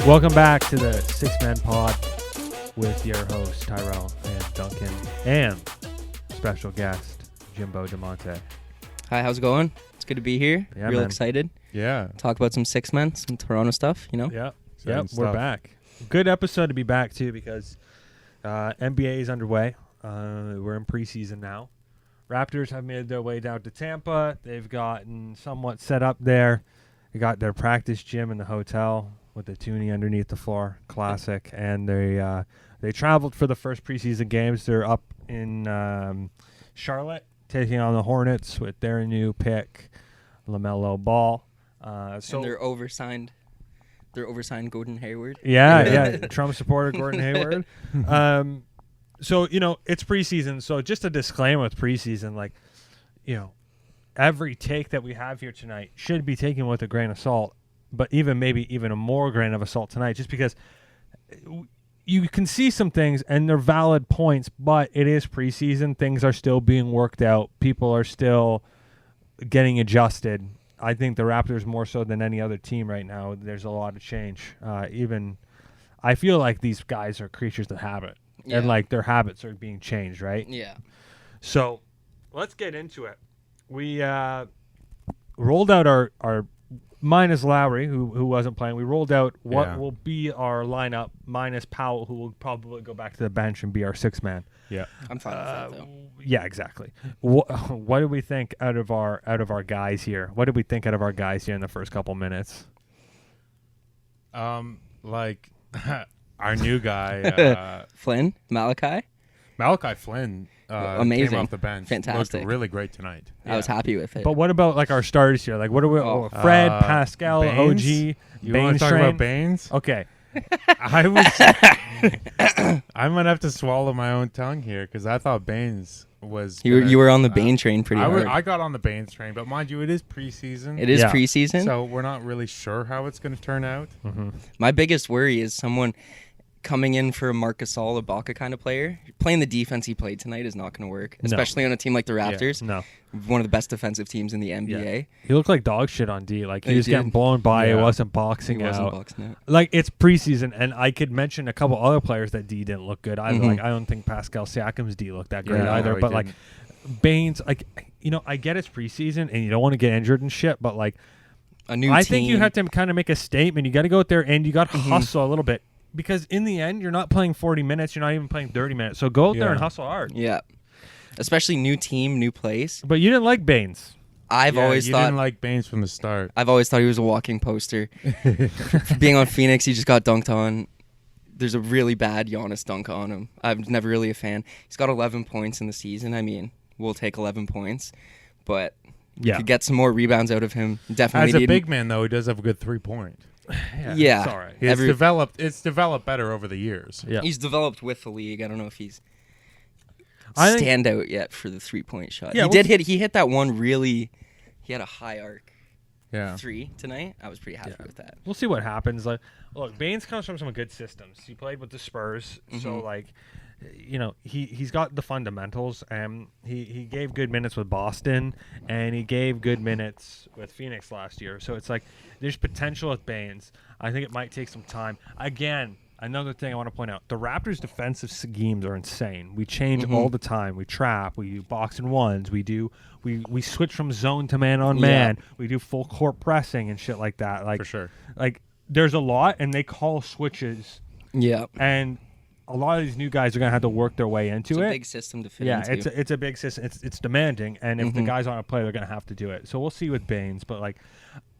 Welcome back to the Six Man Pod with your hosts Tyrell and Duncan and special guest Jimbo DeMonte. Hi, how's it going? It's good to be here. Yeah, Real man. excited. Yeah. Talk about some six men, some Toronto stuff, you know? Yep, Exciting we're stuff. back. Good episode to be back too because NBA is underway. We're in preseason now. Raptors have made their way down to Tampa. They've gotten somewhat set up there. They got their practice gym in the hotel with the toonie underneath the floor, classic. And they traveled for the first preseason games. They're up in Charlotte, taking on the Hornets with their new pick, LaMelo Ball. So And they're oversigned Gordon Hayward. yeah, Trump supporter Gordon Hayward. So, it's preseason. So just a disclaimer with preseason, every take that we have here tonight should be taken with a grain of salt, but maybe even a more grain of salt tonight, just because you can see some things and they're valid points, but it is preseason. Things are still being worked out. People are still getting adjusted. I think the Raptors more so than any other team right now. There's a lot of change. I feel like these guys are creatures of habit, and their habits are being changed, right? Yeah. So let's get into it. We rolled out our minus Lowry, who wasn't playing. We rolled out what will be our lineup minus Powell, who will probably go back to the bench and be our sixth man. Yeah. I'm fine with that, though. Yeah, exactly. What did we think out of our guys here? What did we think out of our guys here in the first couple minutes? Our new guy, Malachi Flynn, amazing. came off the bench. Fantastic. Looked really great tonight. I was happy with it. But what about our starters here? What do we? Fred, Pascal, Baines? OG, You want Baines to talk train? about Baines? Okay. I might have to swallow my own tongue here because I thought Baines was. you were on the Bane train pretty hard. I got on the Baines train, but mind you, it is preseason. It is Yeah. preseason. So we're not really sure how it's going to turn out. Mm-hmm. My biggest worry is someone coming in for a Marc Gasol, Ibaka kind of player. Playing the defense he played tonight is not going to work, No. especially on a team like the Raptors, No. one of the best defensive teams in the NBA. He looked like dog shit on D. He He was getting did. blown by. Yeah. It wasn't boxing He wasn't out. boxing out. It's preseason, and I could mention a couple other players that D didn't look good either. Mhm. I don't think Pascal Siakam's D looked that great Yeah, either. no, he But didn't. Baines, I get it's preseason and you don't want to get injured and shit. But A new I team. think you have to kind of make a statement. You got to go out there and you got to Mhm. hustle a little bit because in the end, you're not playing 40 minutes. You're not even playing 30 minutes. So go out there Yeah. and hustle hard. Yeah. Especially new team, new place. But you didn't like Baines. I've always you thought didn't like Baines from the start. he was a walking poster. Being on Phoenix, he just got dunked on. There's a really bad Giannis dunk on him. I'm never really a fan. He's got 11 points in the season. I mean, we'll take 11 points, but Yeah. to get some more rebounds out of him, definitely As a need big man, though, he does have a good 3-point. Yeah. It's all right. It's developed better over the years. Yeah. He's developed with the league. I don't know if he's I think- stand out yet for the 3-point shot. Yeah, He hit that one really. He had a high arc Yeah. 3 tonight. I was pretty happy with that. We'll see what happens. Look, Baines comes from some good systems. He played with the Spurs, so he's got the fundamentals. And he gave good minutes with Boston, and he gave good minutes with Phoenix last year. So it's there's potential with Baines. I think it might take some time. Again, another thing I want to point out: the Raptors' defensive schemes are insane. We change all the time. We trap. We do box and ones. We switch from zone to man on man. We do full court pressing and shit like that. For sure. There's a lot, and they call switches, Yeah. and a lot of these new guys are gonna have to work their way into It's it. a big system to fit Yeah, into. it's a big system. It's demanding, and if the Mhm. guys want to play, they're gonna have to do it. So we'll see with Baines, but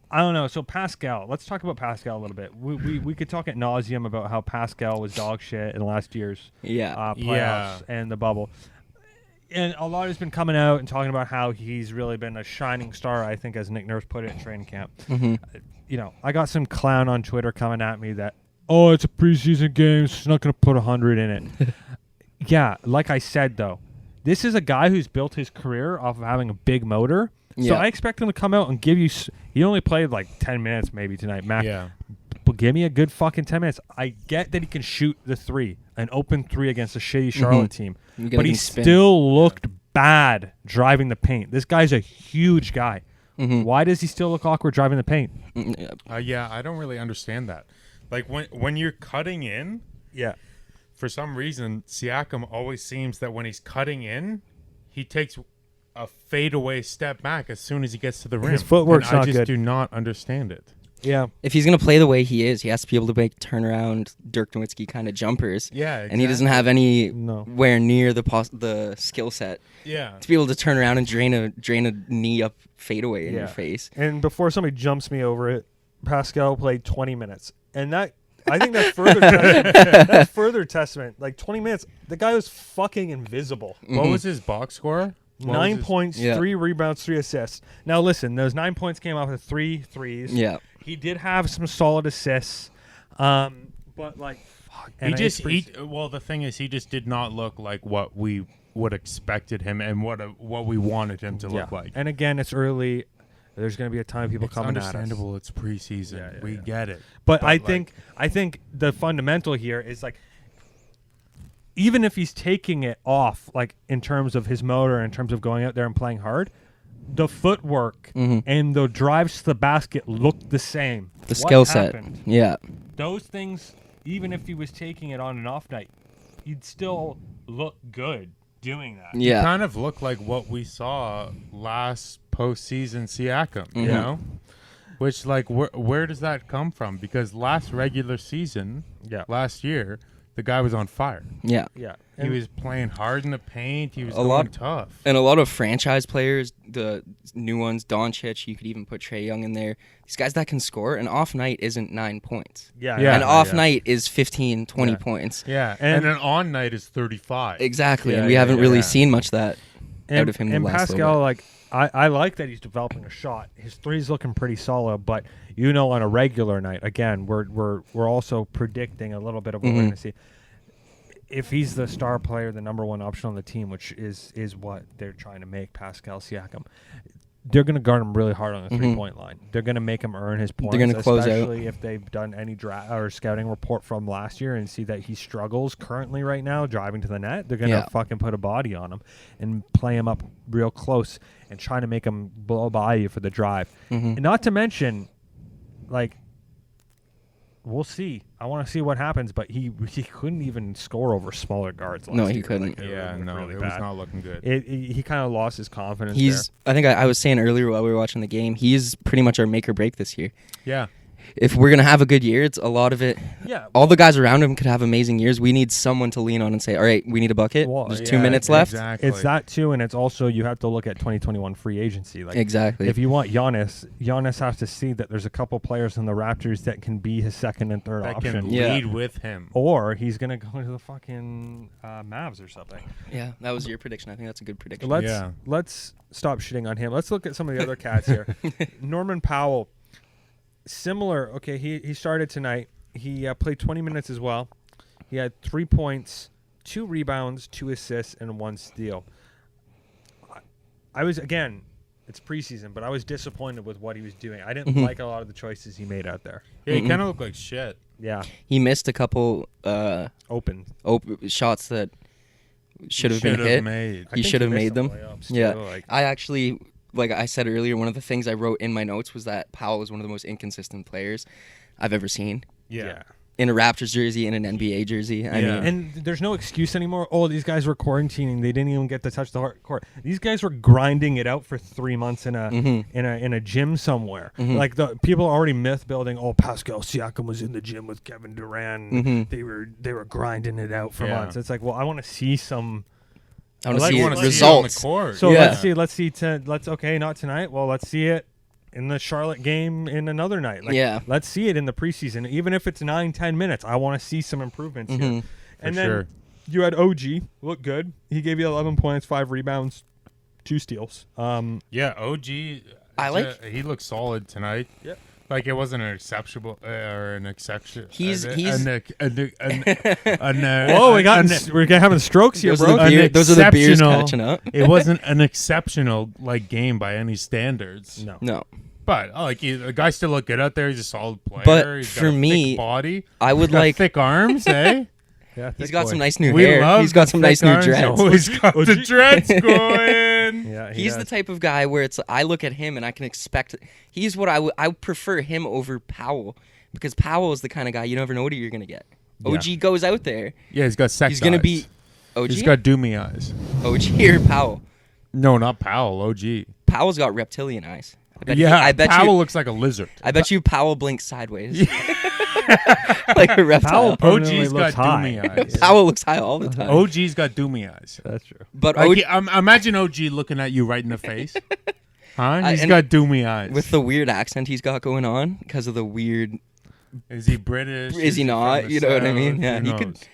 I don't know. So Pascal, let's talk about Pascal a little bit. We could talk at nauseum about how Pascal was dog shit in last year's Yeah. playoffs Yeah. and the bubble. And a lot has been coming out and talking about how he's really been a shining star, I think, as Nick Nurse put it in training camp. Mhm. I got some clown on Twitter coming at me that, it's a preseason game, so he's not going to put 100 in it. Yeah, like I said, though, this is a guy who's built his career off of having a big motor. So Yeah. I expect him to come out and give you he only played 10 minutes maybe tonight, Mac. Yeah. But give me a good fucking 10 minutes. I get that he can shoot the three, an open three against a shitty Charlotte team. You gotta But he can spin. still looked bad driving the paint. This guy's a huge guy. Mhm. Why does he still look awkward driving the paint? Mm, Yeah, I don't really understand that. Like when you're cutting in, Yeah. for some reason, Siakam always seems that when he's cutting in, he takes a fadeaway step back as soon as he gets to the rim. His footwork's And not I just good. do not understand it. Yeah. If he's gonna play the way he is, he has to be able to make turnaround Dirk Nowitzki kind of jumpers. Yeah, And he doesn't have No. anywhere near the skill set Yeah. to be able to turn around and drain a knee up fadeaway in Yeah. your face. And before somebody jumps me over it, Pascal played 20 minutes. And that I think that's further that's further testament. Like 20 minutes, the guy was fucking invisible. What was his box score? What was 9 his- points, Yeah. 3 rebounds, 3 assists. Now listen, those 9 points came off of 3 threes. Yeah. He did have some solid assists. But like fuck. He and just it's well, the thing is, he just did not look like what we would expected him and what we wanted him to look like. And again, it's early. There's going to be a time people It's coming at us. understandable. It's preseason. Yeah, yeah, we yeah. get it. But I like- think the fundamental here is like even if he's taking it off, like in terms of his motor, in terms of going out there and playing hard, the footwork and the drives to the basket look the same. The What skill set. happened? Yeah. Those things, even if he was taking it on an off night, he'd still look good doing that. Yeah. kind of looked like what we saw last postseason Siakam, you Mhm. know? Which, like, where does that come from? Because last regular season, Yeah. last year, the guy was on fire. Yeah. Yeah. He was playing hard in the paint. He was A going lot- tough. And a lot of franchise players, the new ones, Doncic, you could even put Trae Young in there. These guys that can score, an off night isn't 9 points. Yeah. Yeah. An off yeah. night is 15, 20 Yeah. points. Yeah, And- and an on night is 35. Exactly. Yeah, and we yeah, haven't yeah, really yeah. seen much of that And, out of him the and last Pascal, little like I like that he's developing a shot. His three's looking pretty solid, but on a regular night, again, we're also predicting a little bit of what we're Mhm. going to see. If he's the star player, the number one option on the team, which is what they're trying to make Pascal Siakam, they're going to guard him really hard on the Mhm. 3-point line. They're going to make him earn his points. gonna close out. especially if they've done any draft or scouting report from last year and see that he struggles currently right now driving to the net. They're going to Yeah. fucking put a body on him and play him up real close and try to make him blow by you for the drive. bit. Mhm. And not to mention, like, we'll see. I want to see what happens, but he couldn't even score over smaller guards last No, year. he couldn't. Like, Yeah, looked no, really it was bad. not looking good. He kind of lost his confidence He's. I think I was saying earlier while we were watching the game, he's pretty much our make or break this year. Yeah. If we're gonna have a good year, it's a lot of it. there. Yeah. All the guys around him could have amazing years. We need someone to lean on and say, "All right, we need a bucket. Well, There's yeah, 2 minutes left." Exactly. It's that too, and it's also you have to look at 2021 free agency. Like Exactly. if you want Giannis has to see that there's a couple players in the Raptors that can be his second and third that option, can Yeah. lead with him. or he's gonna go to the fucking Mavs or something. Yeah, that was your prediction. I think that's a good prediction. Let's stop shitting on him. Let's look at some of the other cats here. Norman Powell, similar. Okay, he started tonight. He played 20 minutes as well. He had 3 points, 2 rebounds, 2 assists, and 1 steal. I was, again, it's preseason, but I was disappointed with what he was doing. I didn't Mhm. like a lot of the choices he made out there. Yeah, he Mhm. kind of looked like shit. Yeah, He missed a couple open. shots that should have been Should've hit. made. I He think should have missed made some them. layups, Yeah. too, like- I actually, like I said earlier, one of the things I wrote in my notes was that Powell is one of the most inconsistent players I've ever seen. Yeah. In a Raptors jersey, in an NBA jersey. I Yeah. mean, And there's no excuse anymore. Oh, these guys were quarantining. They didn't even get to touch the court. These guys were grinding it out for 3 months in a Mhm. in a gym somewhere. Mhm. Like the people are already myth building. Oh, Pascal Siakam was in the gym with Kevin Durant. Mhm. They were grinding it out for Yeah. months. It's like, well, I want to see some. I want to Like, see wanna see it on the results. court. So Yeah. let's see. Let's okay, not tonight. Well, let's see it in the Charlotte game in another night. Like, Yeah. let's see it in the preseason, even if it's 9-10 minutes. I want to see some improvements here. Mhm. And For then sure. you had OG look good. He gave you 11 points, 5 rebounds, 2 steals. Yeah, OG. I like- He looked solid tonight. Yep. Like it wasn't an exceptional or an exception. He's- an, he's- an, an, an, Whoa, an- we're having strokes here, Those are bro. the An beer- those are the beers exceptional- catching up. It wasn't an exceptional like game by any standards. No. No. But the guy still looked good out there. He's a solid player. But He's got for a me, thick body. I would He's got like. thick arms, eh? Yeah, He's thick got boy. some nice new We hair. love He's got the some nice thick new arms. dreads. Oh, he's got the dreads going. Yeah, He's the does. type of guy where it's I look at him and I can expect he's what I prefer him over Powell because Powell is the kind of guy you never know what you're gonna get. Yeah. OG goes out there. Yeah, he's got sex. He's gonna eyes. be OG. He's got doomy eyes. OG or Powell. No, not Powell. OG. Powell's got reptilian eyes. Yeah, I bet Powell you. looks like a lizard. I bet you Powell blinks sideways, like a reptile. Powell permanently OG's got looks high. doomy eyes. Powell looks high all the time. OG's got doomy eyes. That's true. But Like, OG, imagine OG looking at you right in the face. Huh? He's and got doomy eyes. with the weird accent he's got going on because of the weird. Is he British? Is he from not? the You know what I mean? South? Yeah, Who he could- knows?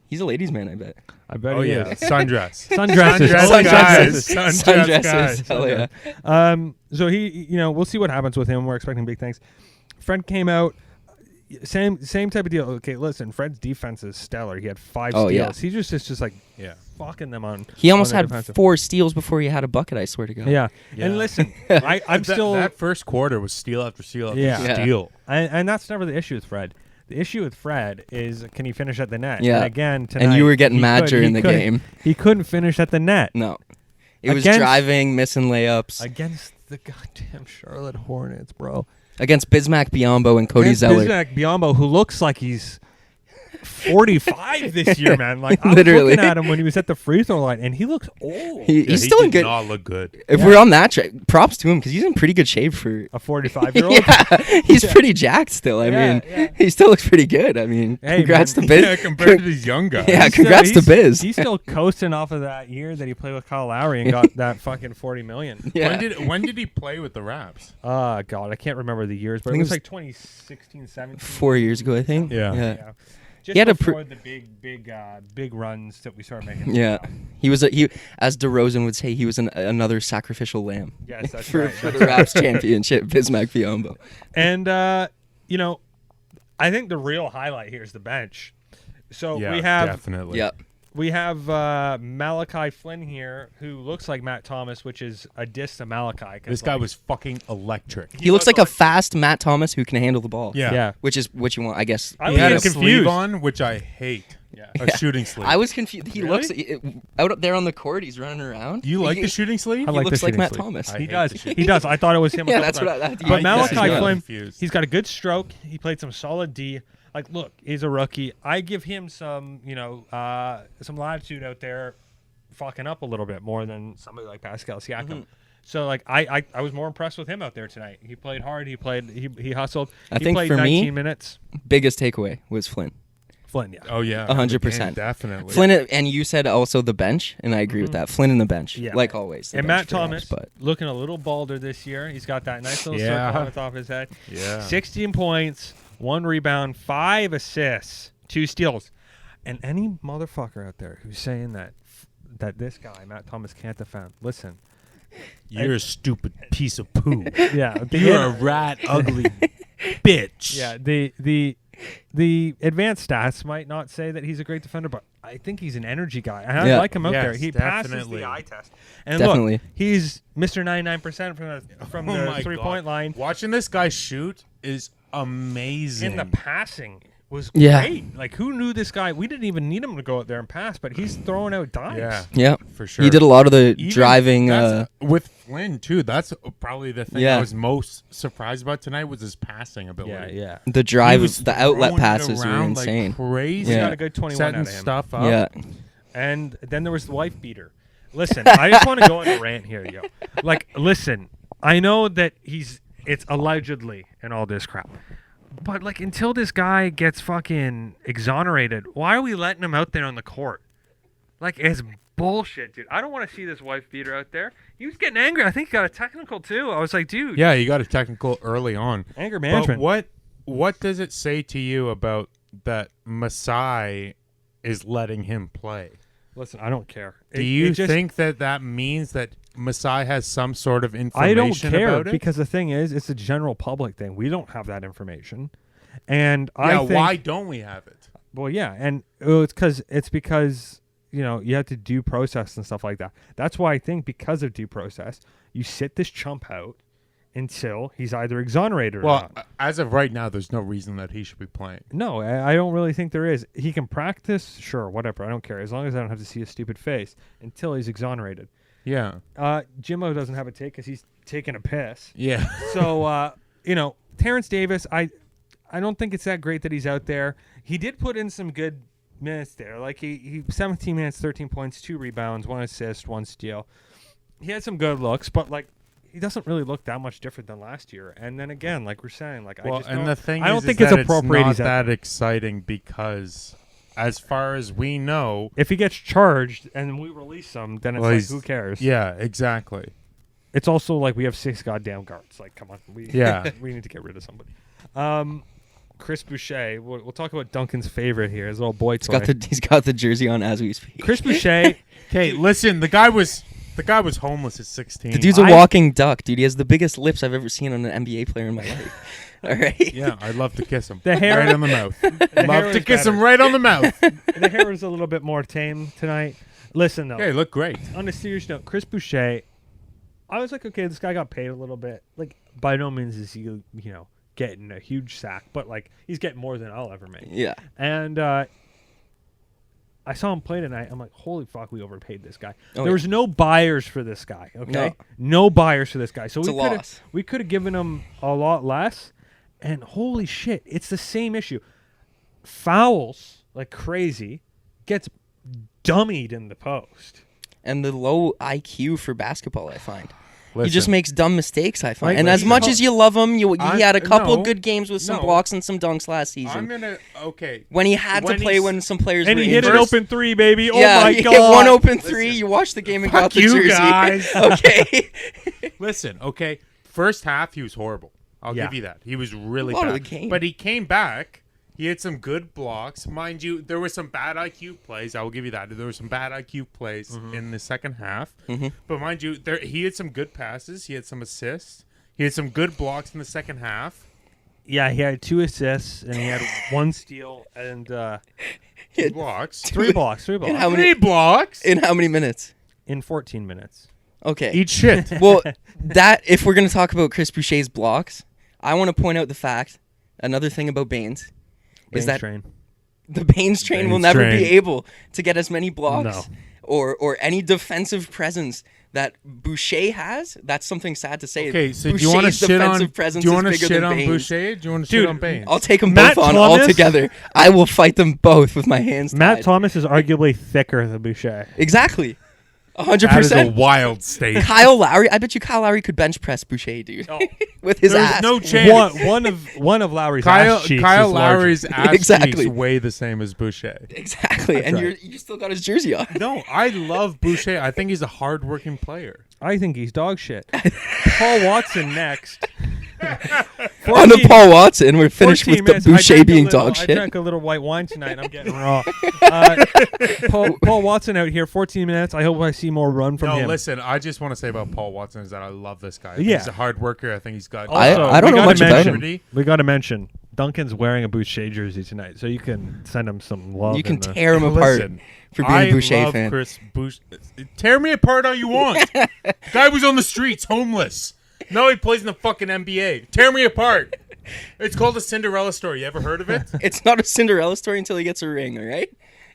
He's a ladies' man, I bet. I bet Oh he yeah, is. sundress. Sundresses. Sundress Only guys. sundresses. Sundress guys. Hell yeah. So he, we'll see what happens with him. We're expecting big things. Fred came out, same type of deal. Okay, listen, Fred's defense is stellar. He had 5 Oh, steals. yeah. He just like Yeah. fucking them on. He almost on their had defensive. 4 steals before he had a bucket, I swear to God. Yeah. Yeah. And listen, I'm still, that first quarter was steal after steal after Yeah. steal. and that's never the issue with Fred. The issue with Fred is, can he finish at the net? Yeah. And again, tonight, And you were getting he mad could- during he the couldn't- game. He couldn't finish at the net No. It was Against- driving, missing layups. against the goddamn Charlotte Hornets, bro. Against Bismack Biombo and Cody Against Zeller. Bismack Biombo, who looks like he's 45 this year, man. Like, I was Literally. looking at him when he was at the free throw line, and he looks old. He's Yeah, still he in did good. not look good. If we're on that track, props to him because he's in pretty good shape for. A 45-year-old. Yeah, he's pretty jacked still. I Yeah, mean, yeah. he still looks pretty good. I mean, Hey, congrats man. to Biz. Yeah, compared to these young guys. Yeah, He's congrats to still- Biz. He's still coasting off of that year that he played with Kyle Lowry and got that fucking $40 million. Yeah. When did he play with the Raps? God, I can't remember the years, but I it think was it like 2016, 17. 4 years ago, I think. Yeah. Yeah. Just He had a before the big runs that we started making. Yeah. He was as DeRozan would say, he was another sacrificial lamb Yes, that's for, right. for the Raps championship. Bismack Biombo. And I think the real highlight here is the bench. So Yeah, definitely. Yeah. we have Malachi Flynn here, who looks like Matt Thomas, which is a diss to Malachi. 'cause, This guy like, was fucking electric. He looks was like a fast Matt Thomas who can handle the ball. Yeah. Which is what you want, I guess. I He was had a getting sleeve confused. on, which I hate. Yeah. A shooting sleeve. I was confused. He Really? looks out up there on the court. He's running around. Do you like He- the shooting sleeve? I like looks the like shooting Matt sleeve. Thomas. I He hate does. the shooting He does. I thought it was him. a Yeah, couple that's what times. I. That's But what Malachi I got. Flynn, confused. he's got a good stroke. He played some solid D. Like, look, he's a rookie. I give him some, some latitude out there, fucking up a little bit more than somebody like Pascal Siakam. Mm-hmm. So, like, I was more impressed with him out there tonight. He played hard. He hustled. I He think played for me- 19 minutes. Biggest takeaway was Flynn. Flynn, yeah. Oh yeah, 100%. definitely. Flynn, and you said also the bench, and I agree with that. Flynn and the bench, Yeah. like always. the And bench Matt for us, Thomas but looking a little balder this year. He's got that nice little Yeah. circle on the top of his head. Yeah. 16 points, 1 rebound, 5 assists, 2 steals. And any motherfucker out there who's saying that this guy, Matt Thomas, can't defend, listen. You're a stupid piece of poo. Yeah. You're a rat, ugly bitch. Yeah, the advanced stats might not say that he's a great defender, but I think he's an energy guy. And I Yeah. like him out there. Yes, He passes definitely. the eye test. And Definitely. look, he's Mr. 99% from Oh the my 3-point God. line. Watching this guy shoot is amazing. And the passing was Yeah. great. Like, who knew this guy? We didn't even need him to go out there and pass, but he's throwing out dimes. yeah, yeah, for sure. he did a lot of the Even driving. that's- with Flynn too. That's probably the thing Yeah. I was most surprised about tonight was his passing ability. Yeah. The He drive, was the outlet throwing it passes were around like insane. crazy. He Yeah. got a good 21 setting out of him. stuff up. Yeah, And then there was the wife beater. Listen, I just want to go on a rant here, yo. Like, listen, I know that it's allegedly and all this crap. But, like, until this guy gets fucking exonerated, why are we letting him out there on the court? Like, it's bullshit, dude. I don't want to see this wife beater out there. He was getting angry. I think he got a technical, too. I was like, dude. Yeah, he got a technical early on. Anger management. But what does it say to you about that Masai is letting him play? Listen, I don't care. Do you think that means that Masai has some sort of information I don't care about it? because the thing is, it's a general public thing. We don't have that information. And yeah, I think, why don't we have it? Well, yeah, and it's because you have to due process and stuff like that. That's why I think because of due process, you sit this chump out until he's either exonerated or Well, not. as of right now, there's no reason that he should be playing. No, I don't really think there is. He can practice, sure, whatever. I don't care as long as I don't have to see his stupid face until he's exonerated. Yeah. Jimmo doesn't have a take because he's taking a piss. Yeah. So Terrence Davis, I don't think it's that great that he's out there. He did put in some good minutes there. Like he 17 minutes, 13 points, 2 rebounds, 1 assist, 1 steal. He had some good looks, but like he doesn't really look that much different than last year. And then again, like we're saying, like Well, I just and don't, the thing I don't is think that it's appropriate. It's he's not out that there. exciting because, as far as we know, If he gets charged and we release him, then it's well, like he's- who cares? yeah, exactly. It's also like we have 6 goddamn guards. Like come on, Yeah. we need to get rid of somebody. Chris Boucher. We'll talk about Duncan's favorite here, his little boy toy. He's got the jersey on as we speak. Chris Boucher. Okay, listen, the guy was homeless at 16. The dude's a walking duck, dude. He has the biggest lips I've ever seen on an NBA player in my life. All right. Yeah, I'd love to kiss him. The hair- right on the mouth. hair Love to is kiss him better. right on the mouth. The hair is a little bit more tame tonight. Listen though, Yeah, he looked great. on a serious note, Chris Boucher, I was like, okay, this guy got paid a little bit. Like, by no means is he, getting a huge sack, but like he's getting more than I'll ever make. Yeah. And I saw him play tonight. I'm like, holy fuck, we overpaid this guy. Oh, there was no buyers for this guy. Okay, no buyers for this guy. So It's a loss. we could have given him a lot less. And holy shit, it's the same issue. Fouls like crazy, gets dummied in the post. And the low IQ for basketball, I find. He Listen, just makes dumb mistakes, I find. Like, and as he's much ho- as you love him, he had a couple no, good games with some no. blocks and some dunks last I'm season. gonna When he had when to play he's- when some players And were he hit an injured. First- open 3, baby. Oh Yeah, my he god! hit one open three. Listen. You watched the game and Fuck got the you jersey. guys. Okay. Listen, okay. First half, he was horrible. I'll Yeah. give you that. He was really A lot bad. of the game. But he came back. He had some good blocks. Mind you, there were some bad IQ plays. I will give you that. There were some bad IQ plays in the second half. But mind you, he had some good passes. He had some assists. He had some good blocks in the second half. Yeah, he had 2 assists and he had 1 steal and Two blocks. 3 blocks. 3 blocks And how Three many blocks. in how many minutes? in 14 minutes. Okay. Eat shit. Well, if we're gonna talk about Chris Boucher's blocks, I want to point out the fact. Another thing about Baines is that train. the Baines train will Baines never train. be able to get as many blocks No. or any defensive presence that Boucher has. That's something sad to say. Okay, so do you want to Boucher's shit on? defensive Do presence you is want to bigger shit than on Baines. Boucher? Do you want to Dude, shit on Baines? I'll take them Matt both on all Thomas? together. I will fight them both with my hands Matt tied. Thomas is arguably thicker than Boucher. Exactly. That is a 100%. wild statement. Kyle Lowry. I bet you Kyle Lowry could bench press Boucher, dude. Oh. With his There's ass. no chance. One of Lowry's Kyle ass cheeks Kyle is larger. Lowry's ass Exactly. cheeks weigh the same as Boucher. Exactly. And right. you still got his jersey on. No, I love Boucher. I think he's a hardworking player. I think he's dog shit. Paul Watson next. On to Paul Watson. We're finished 14 with the minutes. I Boucher drank a being little- dog I shit. drank a little white wine tonight. And I'm getting raw. Paul Watson out here, 14 minutes. I hope I see more run from No, him. listen, I just want to say about Paul Watson is that I love this guy. I think Yeah. he's a hard worker. I think he's got. Also, I don't we know gotta much about mention- him. We got to mention Duncan's wearing a Boucher jersey tonight, so you can send him some love. You can in the- tear him apart Listen, for being I a Boucher love fan. Chris Boucher. Tear me apart all you want. Guy was on the streets, homeless. Now he plays in the fucking NBA. Tear me apart. It's called a Cinderella story. You ever heard of it? It's not a Cinderella story until he gets a ring, all right?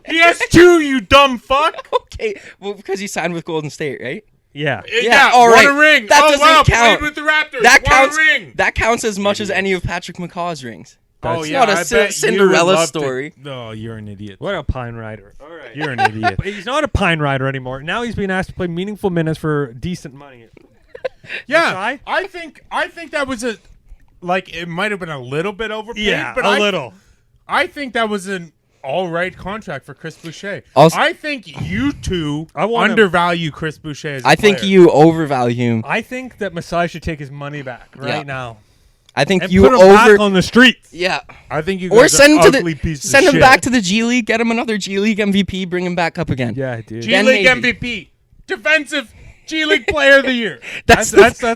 He has two, you dumb fuck. Okay, well, because he signed with Golden State, right? Yeah. Yeah, all won right. a ring. That oh, doesn't wow, count. played with the Raptors. That won counts. a ring. That counts as much as any of Patrick McCaw's rings. Oh, It's yeah, not a I bet you would Cinderella love to- story. No, you're an idiot. What a pine rider. All right. You're an idiot. But he's not a pine rider anymore. Now he's being asked to play meaningful minutes for decent money. Yeah, Masai? I think that was a it might have been a little bit overpaid. but I think that was an all right contract for Chris Boucher. Also- I think you two I wanna- undervalue Chris Boucher as a I think player. you overvalue him. I think that Masai should take his money back right Yeah. now I think and you put him back on the streets. Yeah. I think you Or guys send him are to ugly the piece of send him shit. back to the G League, get him another G League MVP, bring him back up again. Yeah, dude. G Then League maybe. MVP, defensive G League Player of the Year. That's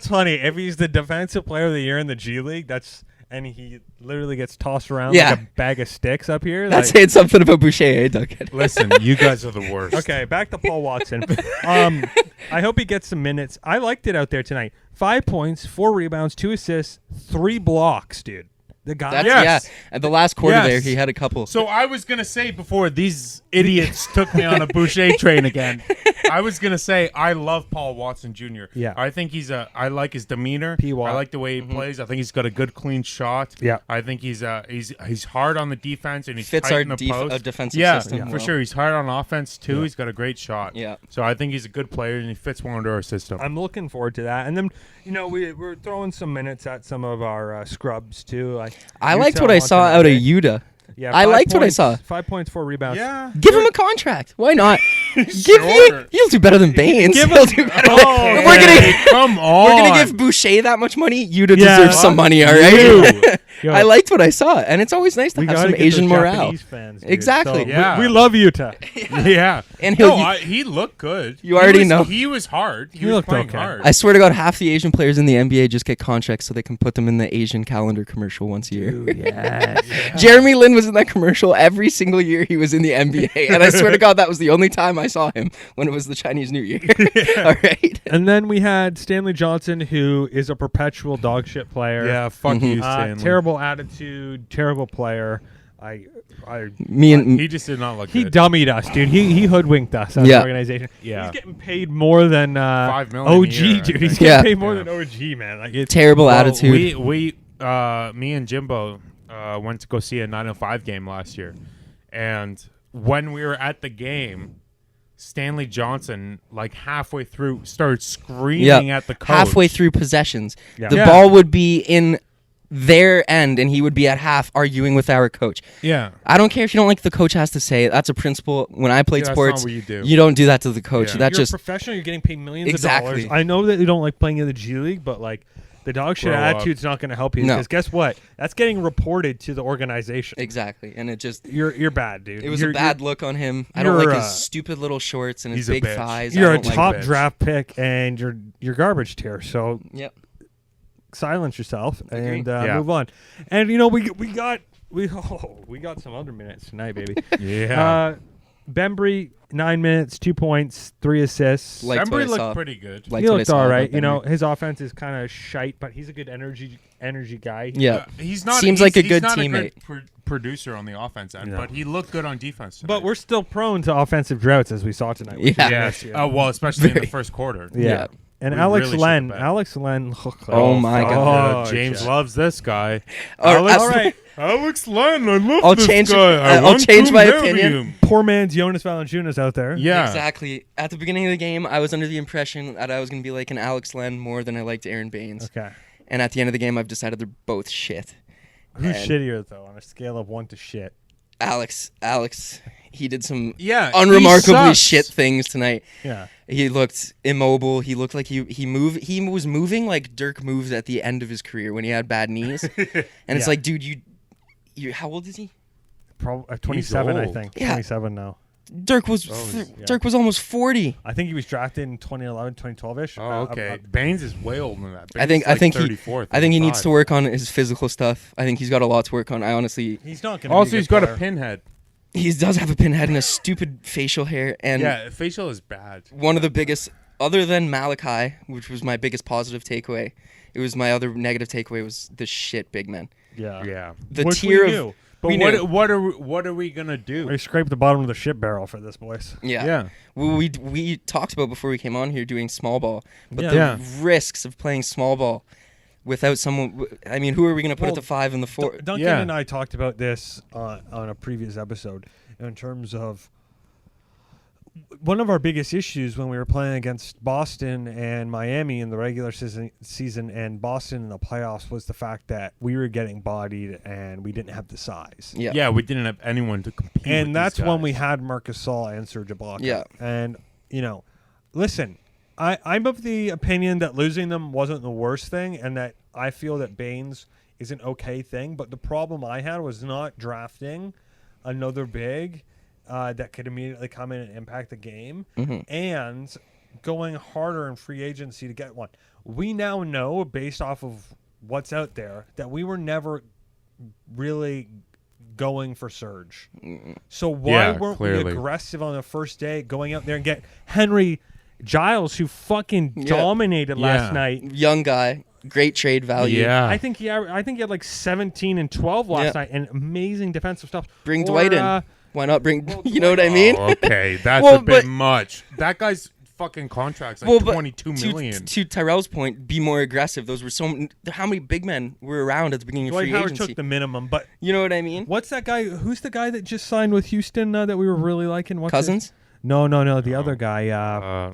funny. If he's the defensive player of the year in the G League, and he literally gets tossed around Yeah. like a bag of sticks up here. That's like, saying something about Boucher, eh, Duncan? Listen, you guys are the worst. Okay, back to Paul Watson. I hope he gets some minutes. I liked it out there tonight. 5 points, 4 rebounds, 2 assists, 3 blocks, dude. The guy. That's, Yes. Yeah. At the last quarter Yes. there, he had a couple. So I was gonna say before these idiots took me on a Boucher train again. I was gonna say I love Paul Watson Jr. Yeah. I think I like his demeanor. P-Watt. I like the way he plays. I think he's got a good clean shot. Yeah. I think he's hard on the defense and he's Fits tight our in the post. defensive Yeah, system for well. sure. He's hard on offense too. Yeah. He's got a great shot. Yeah. So I think he's a good player and he fits well into our system. I'm looking forward to that. And then, we're throwing some minutes at some of our scrubs too. I liked what I saw out of Yuta. Yeah, I 5 liked what I points- saw. 5 points, 4 rebounds. yeah. Give him a contract. Why not? Sure. He'll do better than Baines. Give He'll him- do better. Oh, We're gonna Hey, come on. we're gonna give Boucher that much money. Yuta Yeah, deserves some money. All right. Yo, I liked what I saw, and it's always nice to we have gotta some get Asian those morale. Japanese fans, dude. Exactly. So, Yeah. we love Utah. Yeah. And No, he'll- he looked good. You already know. He was hard. He He was looked playing okay. hard. I swear to God, half the Asian players in the NBA just get contracts so they can put them in the Asian calendar commercial once a year. Yeah. Jeremy Lin was in that commercial every single year he was in the NBA, and I swear to God, that was the only time I saw him when it was the Chinese New Year. All right. And then we had Stanley Johnson, who is a perpetual dog shit player. Yeah, fuck you, Stanley. Terrible attitude, terrible player. Me He just did not look He good. dummied us, dude. He hoodwinked us as Yeah. an organization. Yeah. He's getting paid more than $5 million OG, a year, I dude. He's think. getting Yeah. paid more Yeah. than OG, man. Like it's terrible Well, attitude. Me and Jimbo went to go see a 905 game last year, and when we were at the game, Stanley Johnson, like halfway through, started screaming at the coach. Halfway through possessions, Yeah. the Yeah. ball would be in their end, and he would be at half arguing with our coach. Yeah. I don't care if you don't like the coach has to say. That's a principle. When I played Yeah, that's sports, not what you do. you don't do that to the coach. Yeah. That you're just a professional. You're getting paid millions Exactly. of dollars. I know that you don't like playing in the G League, but like the dog shit Grow up. attitude's not going to help you. No. Because guess what? That's getting reported to the organization. exactly, and it just You're bad, dude. it was You're- a bad look on him. I don't like you're, his stupid little shorts and his he's a big bitch. thighs. You're I a don't like top bitch. draft pick, and you're garbage tier. So Yep. silence yourself and Yeah. move on. And we got some other minutes tonight, baby. Yeah. Bembry 9 minutes, 2 points, 3 assists. Like- Liked what Embry I saw. looked pretty good. Liked he what I looked saw all about right. Bembry. His offense is kind of shite, but he's a good energy guy. Yeah. He's not. Seems he's, like a he's good not teammate. A good producer on the offense end, No. but he looked good on defense. But tonight. we're still prone to offensive droughts, as we saw tonight. which is Yeah. yes. nice, Well, especially in Very. the first quarter. Yeah. Yeah. And We Alex really Len. should've bet. Alex Len. Oh my God. James yeah. loves this guy. All right. All right. Alex Len, I love I'll this change- guy. I I'll want change to my marry opinion. him. Poor man's Jonas Valanciunas out there. Yeah. Exactly. At the beginning of the game, I was under the impression that I was going to be like an Alex Len more than I liked Aaron Baines. Okay. And at the end of the game, I've decided they're both shit. Who's And shittier though on a scale of 1 to shit? Alex, he did some Yeah. unremarkably he sucks. shit things tonight. Yeah. He looked immobile. He looked like he was moving like Dirk moves at the end of his career when he had bad knees. And it's Yeah. like, dude, you how old is he? Probably 27, I old. think. Yeah. 27 now. Dirk was yeah. Dirk was almost 40. I think he was drafted in 2011, 2012ish. Oh, okay. Baines is way older than that. I think Baines is like he 34, I think he needs 35. to work on his physical stuff. I think he's got a lot to work on. I honestly He's not going to Also, be he's good got a player. pinhead. he does have a pinhead and a stupid facial hair and Yeah, facial is bad. one of the biggest other than Malachi, which was my biggest positive takeaway. It was my other negative takeaway was the shit big men. Yeah. Yeah. The Which tier we of knew. But We knew. what are we gonna do? We scraped the bottom of the shit barrel for this, boys. Yeah. We talked about before we came on here doing small ball, but Yeah. the Yeah. risks of playing small ball without someone. I mean, who are we going to put Well, at the 5 and the 4? Duncan Yeah. and I talked about this on a previous episode in terms of one of our biggest issues when we were playing against Boston and Miami in the regular season and Boston in the playoffs was the fact that we were getting bodied and we didn't have the size. Yeah. Yeah, we didn't have anyone to compete. with And that's these when we guys. had Marcus Saul and Serge Ibaka. Yeah. And, listen, I'm of the opinion that losing them wasn't the worst thing and that I feel that Baines is an okay thing. But the problem I had was not drafting another big that could immediately come in and impact the game and going harder in free agency to get one. We now know, based off of what's out there, that we were never really going for Serge. So why Yeah, weren't clearly. we aggressive on the first day, going out there and get Henry Giles, who fucking Yeah. dominated last Yeah. night? Young guy, great trade value. Yeah. I think he had like 17 and 12 last Yeah. night, and amazing defensive stuff. Bring Or, Dwight in. Why not bring? You know what I mean? Oh, okay, that's Well, a bit but- much. That guy's fucking contracts, like 22 million. To Tyrell's point, be more aggressive. Those were how many big men were around at the beginning of Dwight free Howard agency? took the minimum, but You know what I mean? what's that guy? Who's the guy that just signed with Houston that we were really liking? What's Cousins? His? No, the other guy.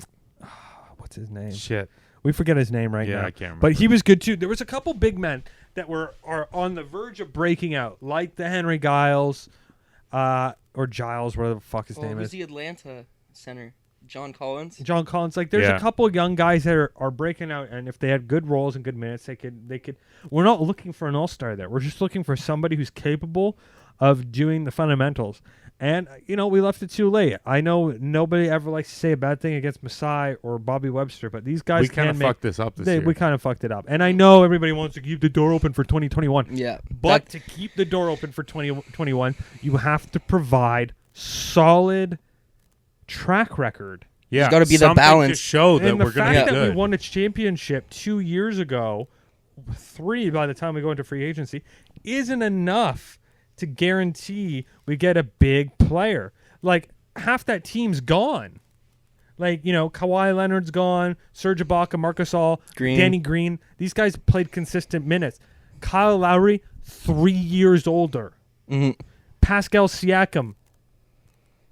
What's his name? Shit. We forget his name right Yeah, now. I can't remember. But he was good too. There was a couple big men that are on the verge of breaking out, like the Henry Giles, or Giles, whatever the fuck his name who's is. the Atlanta center? John Collins? John Collins. Like, there's Yeah. a couple of young guys that are breaking out, and if they had good roles and good minutes, they could. We're not looking for an all-star there. We're just looking for somebody who's capable of doing the fundamentals. And, we left it too late. I know nobody ever likes to say a bad thing against Masai or Bobby Webster, but these guys We kind of can make. fucked this up this year. We kind of fucked it up. And I know everybody wants to keep the door open for 2021. Yeah. But to keep the door open for 2021, you have to provide solid track record. Yeah, gotta be the something to balance. show that And the we're going fact to be that we good. won a championship 2 years ago, 3 by the time we go into free agency, isn't enough to guarantee we get a big player. Like, half that team's gone. Like, Kawhi Leonard's gone, Serge Ibaka, Marc Gasol, Green. Danny Green. These guys played consistent minutes. Kyle Lowry, 3 years older. Mhm. Pascal Siakam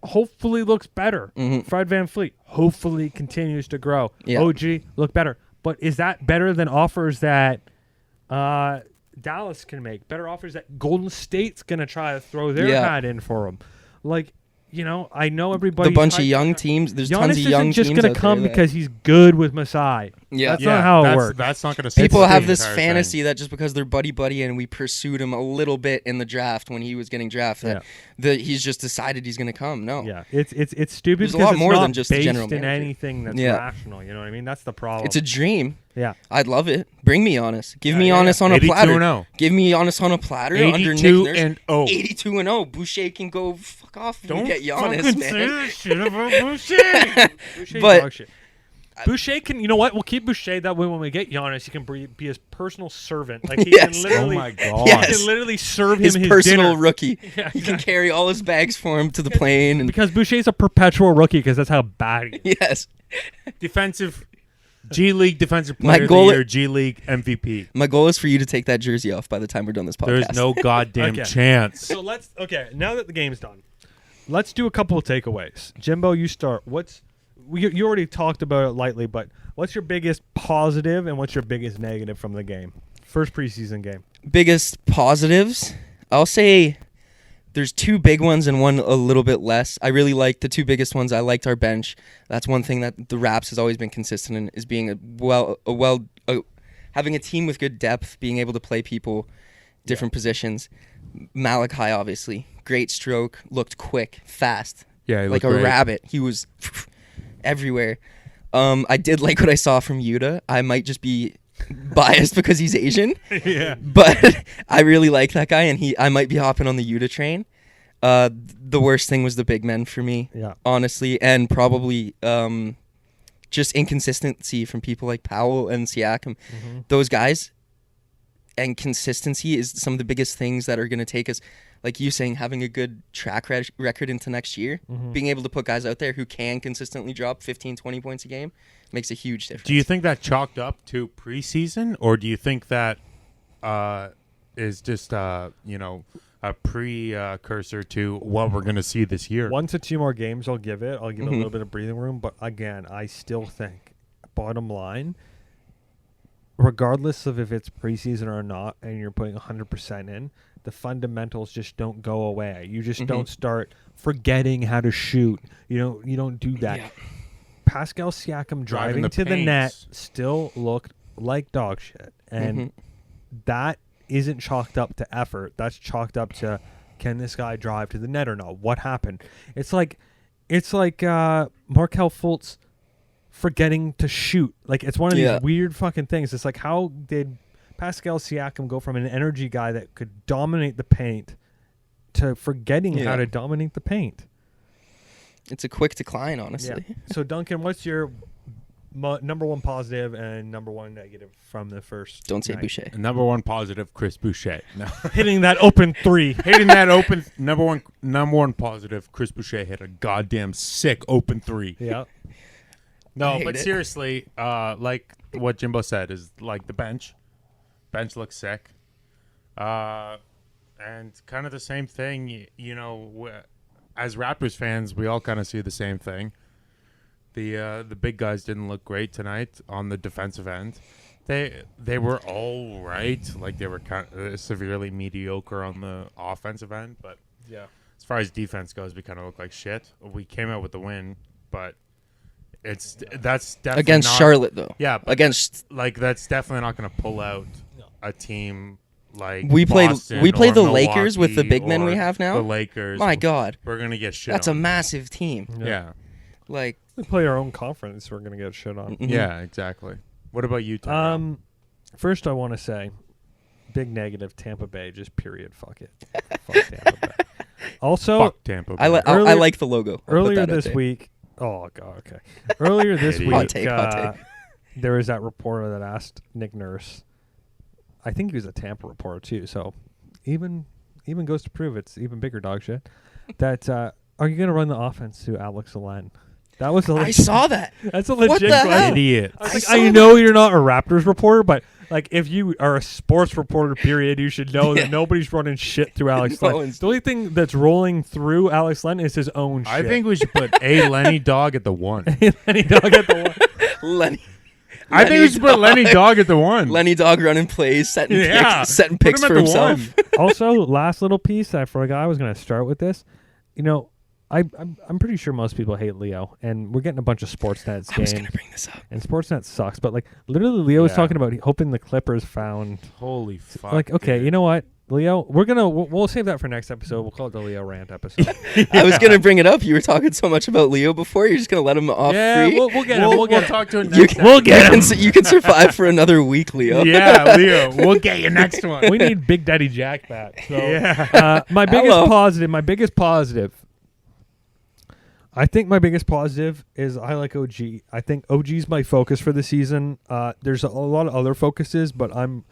hopefully looks better. Mhm. Fred VanVleet hopefully continues to grow. Yeah. OG look better. But is that better than offers that Dallas can make? Better offers that Golden State's going to try to throw their Yeah. hat in for them? Like, I know everybody. The bunch of young teams. There's Giannis tons of young isn't just teams gonna out come there that- because he's good with Masai. Yeah. That's not how it works. That's not going to. People have this fantasy that just because they're buddy and we pursued him a little bit in the draft when he was getting drafted, that he's just decided he's going to come. No. Yeah, it's stupid. There's a because lot it's more not than just the based general in manager. anything that's Yeah. rational. You know what I mean? That's the problem. It's a dream. yeah. I'd love it. Bring me Giannis. Give me yeah, Giannis on a 82 platter. and 0. Give me Giannis on a platter under Nick 82 Nurse. and 0. 82 and 0. Boucher can go fuck off if we Don't get fucking Giannis, say man. that shit about Boucher. Boucher's But- dog shit. Boucher can, you know what? We'll keep Boucher that way. When we get Giannis, he can be his personal servant. Like, he Yes. can literally, Oh my God. he Yes. can literally serve him His his personal dinner. rookie. Yeah, He can exactly. carry all his bags for him to the plane. And Because Boucher's a perpetual rookie because that's how bad he is. yes. Defensive, G League Defensive My Player goal- of the Year, G League MVP. My goal is for you to take that jersey off by the time we're done this podcast. There's no goddamn Okay. chance. So now that the game's done, let's do a couple of takeaways. Jimbo, you start. You already talked about it lightly, but what's your biggest positive and what's your biggest negative from the game? First preseason game. Biggest positives, I'll say there's 2 big ones and one a little bit less. I really like the 2 biggest ones. I liked our bench. That's one thing that the Raps has always been consistent in, is being having a team with good depth, being able to play people different positions. Malachi, obviously, great stroke, looked quick, fast, Yeah, he like looked a great. rabbit. He was everywhere. I did like what I saw from Yuta. I might just be biased because he's Asian. Yeah. But I really like that guy, and I might be hopping on the Yuta train. The worst thing was the big men for me, Yeah. honestly, and probably just inconsistency from people like Powell and Siakam. Mm-hmm. Those guys, and consistency is some of the biggest things that are going to take us, like you saying, having a good track record into next year, Mm-hmm. being able to put guys out there who can consistently drop 15, 20 points a game makes a huge difference. Do you think that chalked up to preseason, or do you think that is just a precursor to what we're going to see this year? 1 to 2 more games I'll give it. I'll give it a Mhm. little bit of breathing room. But again, I still think, bottom line, regardless of if it's preseason or not, and you're putting 100% in, the fundamentals just don't go away. You just don't start forgetting how to shoot. You don't do that. Yeah. Pascal Siakam driving the to the paint. net still looked like dog shit. And that isn't chalked up to effort. That's chalked up to, can this guy drive to the net or not? What happened? It's like Markelle Fultz forgetting to shoot. Like, it's one of Yeah. these weird fucking things. It's like, how did Pascal Siakam go from an energy guy that could dominate the paint to forgetting how Yeah. to dominate the paint? It's a quick decline, honestly. Yeah. So, Duncan, what's your number one positive and number one negative from the first Don't say night? Boucher. Number one positive, Chris Boucher. No. Hitting that open 3. Hitting that open number one positive, Chris Boucher hit a goddamn sick open 3. Yeah. No, hate but it. seriously, like what Jimbo said is like the bench. Bench looks sick. And kind of the same thing, as Raptors fans, we all kind of see the same thing. The big guys didn't look great tonight on the defensive end. They were all right, like they were kind of severely mediocre on the offensive end, but Yeah. as far as defense goes, we kind of look like shit. We came out with the win, but that's definitely Against not, Charlotte, though. Yeah, but Against like that's definitely not going to pull out No. a team like we play Boston we play or the Lakers with the Milwaukee big men we or have now. The Lakers, My God, we're gonna get shit. that's a on. massive team. Yeah, Like, We play our own conference. We're gonna get shit on. mhm. yeah, exactly. What about you, Tom? First, I want to say, big negative. Tampa Bay, just period. Fuck it. Fuck Tampa Bay. Also, Fuck Tampa Bay. I Earlier- like the logo. I'll put earlier that out this there. week. Oh god. Okay. Earlier this Idiot. week, Hot take. there was that reporter that asked Nick Nurse. I think he was a Tampa reporter too. So even goes to prove it's even bigger dog shit. That are you gonna run the offense to Alex Len? That was a I saw that. That's a What legit the question. hell? Idiot. I was I like, saw I that. know you're not a Raptors reporter, but like if you are a sports reporter, period, you should know Yeah. that nobody's running shit through Alex No Len. one's- The only thing that's rolling through Alex Len is his own shit. I think we should put a Lenny Dog at the one. Lenny Dog at the one. Lenny. I think we should put Lenny Dog at the one. Lenny Dog running plays, setting Yeah. picks, setting Put picks him for at the himself. one. Also, last little piece I forgot I was going to start with this. You know, I'm pretty sure most people hate Leo, and we're getting a bunch of Sportsnet I was games, gonna bring this up. and Sportsnet sucks. But like, literally, Leo was Yeah. talking about hoping the Clippers found. Holy fuck. Like, okay, dude. you know what, Leo, we'll save that for next episode. We'll call it the Leo rant episode. I was gonna bring it up. You were talking so much about Leo before. You're just gonna let him off Yeah, free. we'll get him. We'll get him. talk to him You next can- We'll get him. You can survive for another week, Leo. Yeah, Leo. We'll get you next one. We need Big Daddy Jack back. So, Yeah. my biggest Hello. positive. I think my biggest positive is I like OG. I think OG's my focus for the season. There's a lot of other focuses, but I'm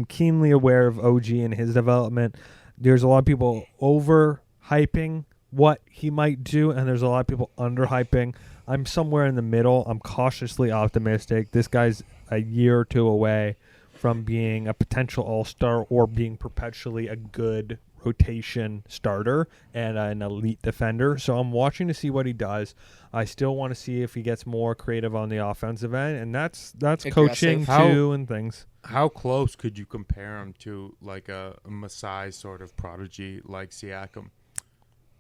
keenly aware of OG and his development. There's a lot of people overhyping what he might do, and there's a lot of people underhyping. I'm somewhere in the middle. I'm cautiously optimistic. This guy's a year or two away from being a potential all-star or being perpetually a good rotation starter and an elite defender. So I'm watching to see what he does. I still want to see if he gets more creative on the offensive end, and that's coaching How- too and things. How close could you compare him to like a Masai sort of prodigy like Siakam?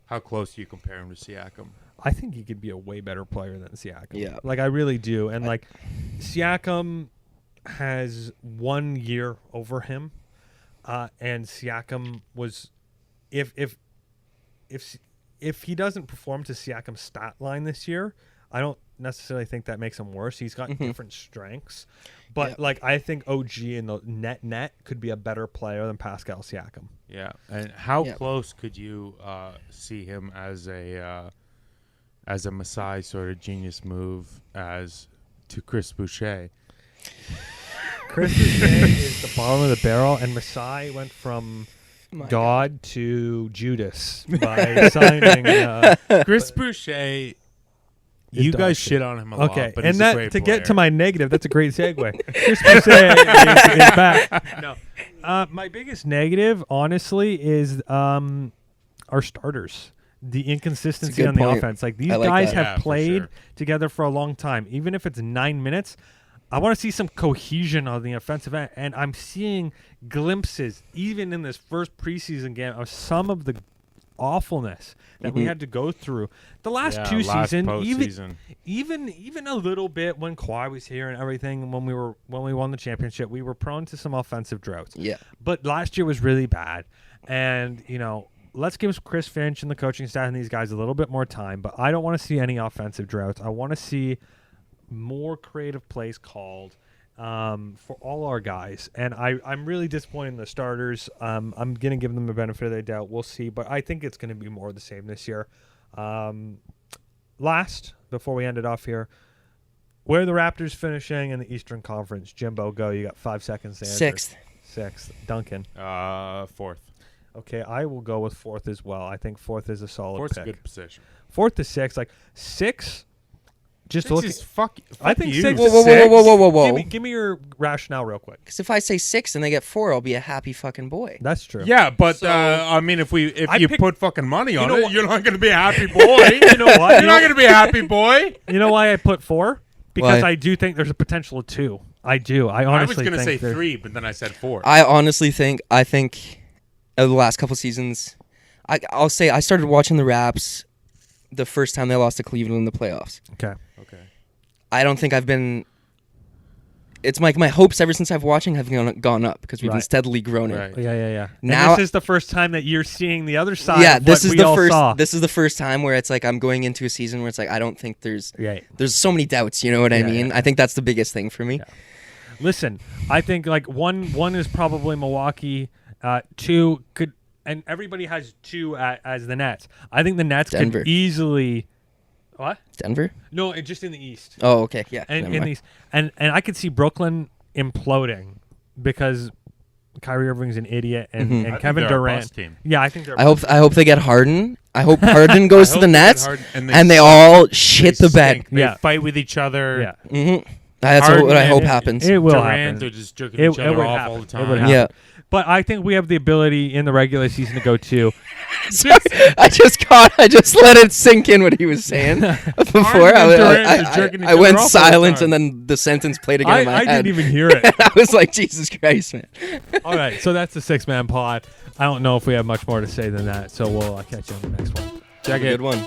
How close do you compare him to Siakam? I think he could be a way better player than Siakam. Yeah. Like I really do. And like Siakam has 1 year over him. And Siakam was if he doesn't perform to Siakam's stat line this year, I don't necessarily think that makes him worse. He's got different strengths. But Yeah. like I think OG in the net could be a better player than Pascal Siakam. Yeah, and how Yeah. close could you see him as a Masai sort of genius move as to Chris Boucher? Chris Boucher is the bottom of the barrel, and Masai went from My God to Judas by signing. Chris Boucher, Is you dog guys shit. shit on him a lot, Okay, but and he's a that great to get to player. my negative, that's a great segue. Chris Boucher is back. No, my biggest negative, honestly, is our starters. The inconsistency good on the point. offense. Like these I like guys that. have Yeah, for played sure. together for a long time, even if it's 9 minutes. I want to see some cohesion on the offensive end, and I'm seeing glimpses, even in this first preseason game, of some of the awfulness that we Mhm. had to go through. The last Yeah, two last seasons, postseason. even a little bit when Kawhi was here and everything, when we won the championship, we were prone to some offensive droughts. Yeah. But last year was really bad, and let's give Chris Finch and the coaching staff and these guys a little bit more time. But I don't want to see any offensive droughts. I want to see more creative plays called for all our guys. And I'm really disappointed in the starters. I'm going to give them the benefit of the doubt. We'll see. But I think it's going to be more of the same this year. Last, before we end it off here, where are the Raptors finishing in the Eastern Conference? Jimbo, go. You got 5 seconds to answer. Sixth. Duncan. Fourth. Okay, I will go with fourth as well. I think fourth is a solid Fourth's a pick. good position. 4th to 6th, like 6 Just This look. is fuck I think you. 6 Whoa, is whoa, whoa, whoa, whoa, whoa, whoa. Give me your rationale real quick. Because if I say 6 and they get 4, I'll be a happy fucking boy. That's true. Yeah, but So- I mean, if I you pick- put fucking money on know it, what? you're not going to be a happy boy. You know what? You're not going to be a happy boy. You know why I put 4? Because Why? I do think there's a potential of 2. I do. I I was honestly going to think say there- 3, but then I said 4. I honestly think, the last couple seasons, I'll say I started watching the Raps the first time they lost to Cleveland in the playoffs. Okay. Okay. I don't think I've been. It's like my hopes ever since I've watching have gone up because we've been Right. steadily growing. Right. Yeah. Now- and this is the first time that you're seeing the other side. Yeah, of this what is we the all first. Saw. This is the first time where it's like I'm going into a season where it's like I don't think there's Yeah. so many doubts. You know what I Yeah, mean? yeah. I think that's the biggest thing for me. Yeah. Listen, I think like one is probably Milwaukee. 2 could, and everybody has 2 as the Nets. I think the Nets Denver. could easily. What? Denver. No, just in the East. Oh, okay, yeah. And never in mind. these, and I could see Brooklyn imploding because Kyrie Irving's an idiot and, Mhm. I and think Kevin they're a Durant. bust team. Yeah, I think they're. I hope they get Harden. I hope Harden goes I to hope the they get Nets Harden and they all shit They the bed. stink. They Yeah. fight with each other. Yeah, That's Harden what I hope and- happens. it will Durant, happen. they're just jerking It- each it other would off happen. all the It time. would happen. Yeah. But I think we have the ability in the regular season to go 2. Sorry, I just let it sink in what he was saying before. Harden and Durant are I jerking each I went other off all the silent time. and then the sentence played again in my I head. didn't even hear it. I was like, Jesus Christ, man. All right, so that's the 6-man pod. I don't know if we have much more to say than that, so we'll catch you on the next one. Check Have a it. good one.